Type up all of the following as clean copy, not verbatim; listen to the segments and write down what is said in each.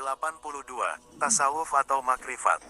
82. Tasawuf atau makrifat.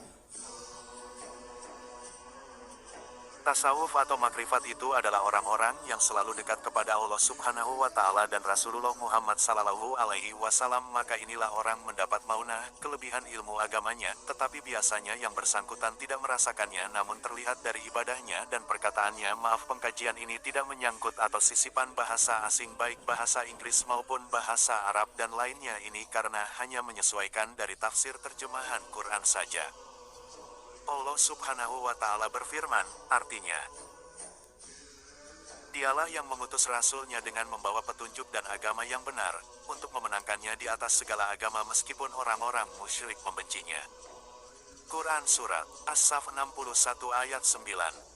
Tasawuf atau makrifat itu adalah orang-orang yang selalu dekat kepada Allah Subhanahu wa Ta'ala dan Rasulullah Muhammad Sallallahu Alaihi Wasallam. Maka inilah orang mendapat maunah, kelebihan ilmu agamanya, tetapi biasanya yang bersangkutan tidak merasakannya, namun terlihat dari ibadahnya dan perkataannya. Maaf, pengkajian ini tidak menyangkut atau sisipan bahasa asing baik bahasa Inggris maupun bahasa Arab dan lainnya ini karena hanya menyesuaikan dari tafsir terjemahan Quran saja. Allah Subhanahu wa Ta'ala berfirman, artinya, Dialah yang mengutus Rasul-Nya dengan membawa petunjuk dan agama yang benar, untuk memenangkannya di atas segala agama meskipun orang-orang musyrik membencinya. Quran Surat As-Saff 61 ayat 9.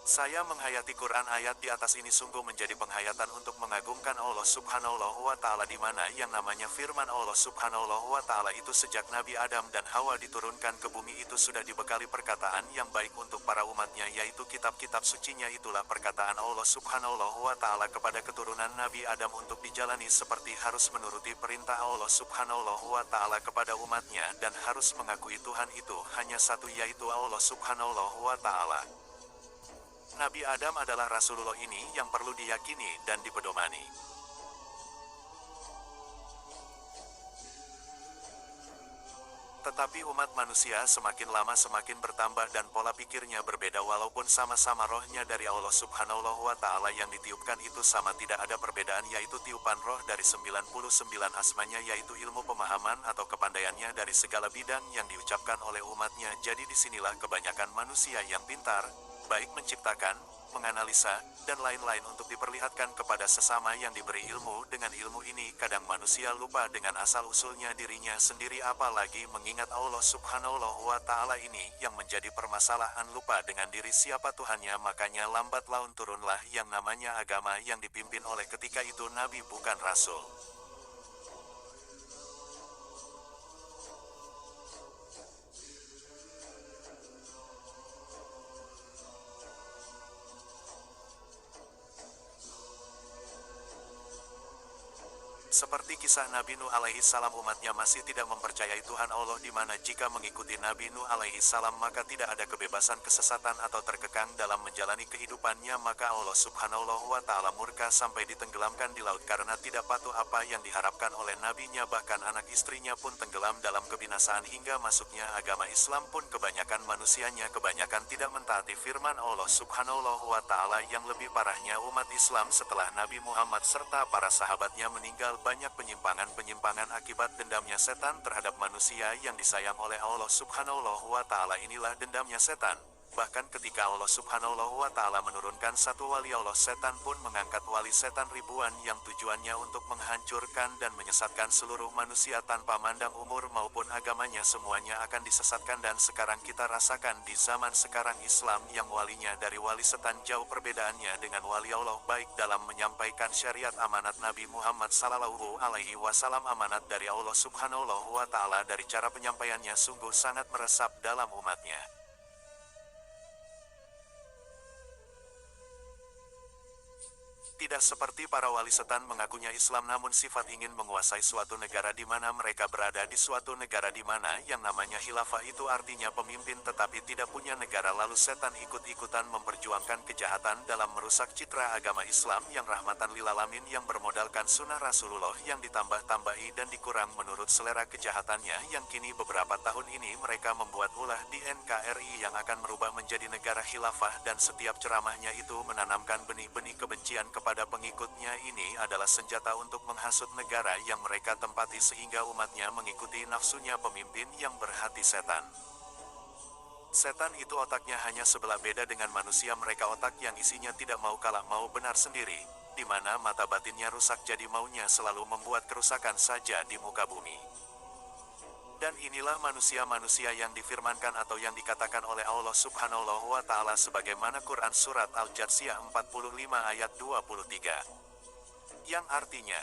Saya menghayati Quran ayat di atas ini sungguh menjadi penghayatan untuk mengagungkan Allah Subhanahu wa Ta'ala, di mana yang namanya firman Allah Subhanahu wa Ta'ala itu sejak Nabi Adam dan Hawa diturunkan ke bumi itu sudah dibekali perkataan yang baik untuk para umatnya, yaitu kitab-kitab sucinya. Itulah perkataan Allah Subhanahu wa Ta'ala kepada keturunan Nabi Adam untuk dijalani seperti harus menuruti perintah Allah Subhanahu wa Ta'ala kepada umatnya dan harus mengakui Tuhan itu hanya satu, yaitu Allah Subhanahu wa Ta'ala. Nabi Adam adalah Rasulullah ini yang perlu diyakini dan dipedomani. Tetapi umat manusia semakin lama semakin bertambah dan pola pikirnya berbeda. Walaupun sama-sama rohnya dari Allah Subhanahu wa Ta'ala yang ditiupkan itu sama, tidak ada perbedaan, yaitu tiupan roh dari 99 asmanya, yaitu ilmu pemahaman atau kepandaiannya dari segala bidang yang diucapkan oleh umatnya. Jadi disinilah kebanyakan manusia yang pintar, baik menciptakan, menganalisa, dan lain-lain untuk diperlihatkan kepada sesama yang diberi ilmu. Dengan ilmu ini kadang manusia lupa dengan asal-usulnya dirinya sendiri, apalagi mengingat Allah Subhanahu wa Ta'ala ini yang menjadi permasalahan, lupa dengan diri siapa Tuhannya. Makanya lambat laun turunlah yang namanya agama yang dipimpin oleh ketika itu Nabi bukan Rasul. Seperti kisah Nabi Nuh alaihi salam, umatnya masih tidak mempercayai Tuhan Allah, di mana jika mengikuti Nabi Nuh alaihi salam maka tidak ada kebebasan kesesatan atau terkekang dalam menjalani kehidupannya. Maka Allah Subhanahu wa Ta'ala murka sampai ditenggelamkan di laut karena tidak patuh apa yang diharapkan oleh nabinya. Bahkan anak istrinya pun tenggelam dalam kebinasaan. Hingga masuknya agama Islam pun kebanyakan manusianya kebanyakan tidak mentaati firman Allah Subhanahu wa Ta'ala. Yang lebih parahnya, umat Islam setelah Nabi Muhammad serta para sahabatnya meninggal, banyak penyimpangan akibat dendamnya setan terhadap manusia yang disayang oleh Allah Subhanahu wa Ta'ala. Inilah dendamnya setan. Bahkan ketika Allah Subhanahu wa Ta'ala menurunkan satu wali Allah, setan pun mengangkat wali setan ribuan yang tujuannya untuk menghancurkan dan menyesatkan seluruh manusia tanpa mandang umur maupun agamanya. Semuanya akan disesatkan, dan sekarang kita rasakan di zaman sekarang Islam yang walinya dari wali setan jauh perbedaannya dengan wali Allah, baik dalam menyampaikan syariat amanat Nabi Muhammad Sallallahu Alaihi Wasallam, amanat dari Allah Subhanahu wa Ta'ala. Dari cara penyampaiannya sungguh sangat meresap dalam umatnya. Tidak seperti para wali setan mengakunya Islam namun sifat ingin menguasai suatu negara di mana mereka berada, di suatu negara di mana yang namanya khilafah itu artinya pemimpin, tetapi tidak punya negara. Lalu setan ikut-ikutan memperjuangkan kejahatan dalam merusak citra agama Islam yang rahmatan lil alamin, yang bermodalkan sunnah Rasulullah yang ditambah-tambahi dan dikurang menurut selera kejahatannya, yang kini beberapa tahun ini mereka membuat ulah di NKRI yang akan merubah menjadi negara khilafah, dan setiap ceramahnya itu menanamkan benih-benih kebencian kepada pengikutnya. Ini adalah senjata untuk menghasut negara yang mereka tempati sehingga umatnya mengikuti nafsunya pemimpin yang berhati setan. Setan itu otaknya hanya sebelah beda dengan manusia, mereka otak yang isinya tidak mau kalah, mau benar sendiri, di mana mata batinnya rusak, jadi maunya selalu membuat kerusakan saja di muka bumi. Dan inilah manusia-manusia yang difirmankan atau yang dikatakan oleh Allah Subhanahu wa Ta'ala sebagaimana Quran Surat Al-Jathiyah 45 ayat 23. Yang artinya,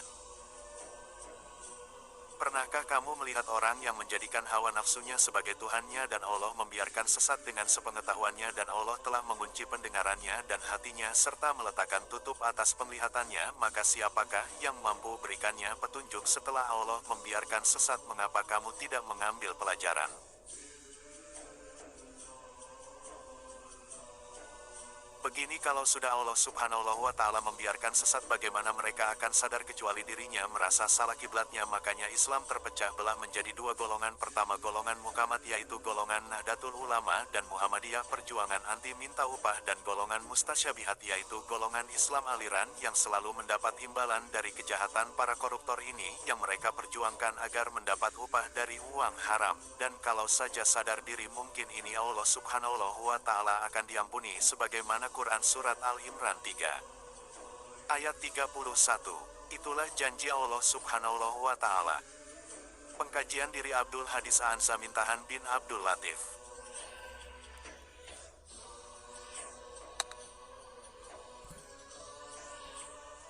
Pernahkah kamu melihat orang yang menjadikan hawa nafsunya sebagai Tuhannya dan Allah membiarkan sesat dengan sepengetahuannya dan Allah telah mengunci pendengarannya dan hatinya serta meletakkan tutup atas penglihatannya, maka siapakah yang mampu berikannya petunjuk setelah Allah membiarkan sesat? Mengapa kamu tidak mengambil pelajaran? Begini, kalau sudah Allah subhanahu wa ta'ala membiarkan sesat, bagaimana mereka akan sadar kecuali dirinya merasa salah kiblatnya? Makanya Islam terpecah belah menjadi dua golongan. Pertama, golongan Muhammad, yaitu golongan Nahdlatul Ulama dan Muhammadiyah perjuangan anti minta upah, dan golongan Mustasyabihat, yaitu golongan Islam aliran yang selalu mendapat imbalan dari kejahatan para koruptor ini yang mereka perjuangkan agar mendapat upah dari uang haram. Dan kalau saja sadar diri, mungkin ini Allah subhanahu wa ta'ala akan diampuni, sebagaimana Quran Surat Al-Imran 3 ayat 31. Itulah janji Allah subhanahu wa ta'ala. Pengkajian diri Abdul Hadis An Zamintahan bin Abdul Latif.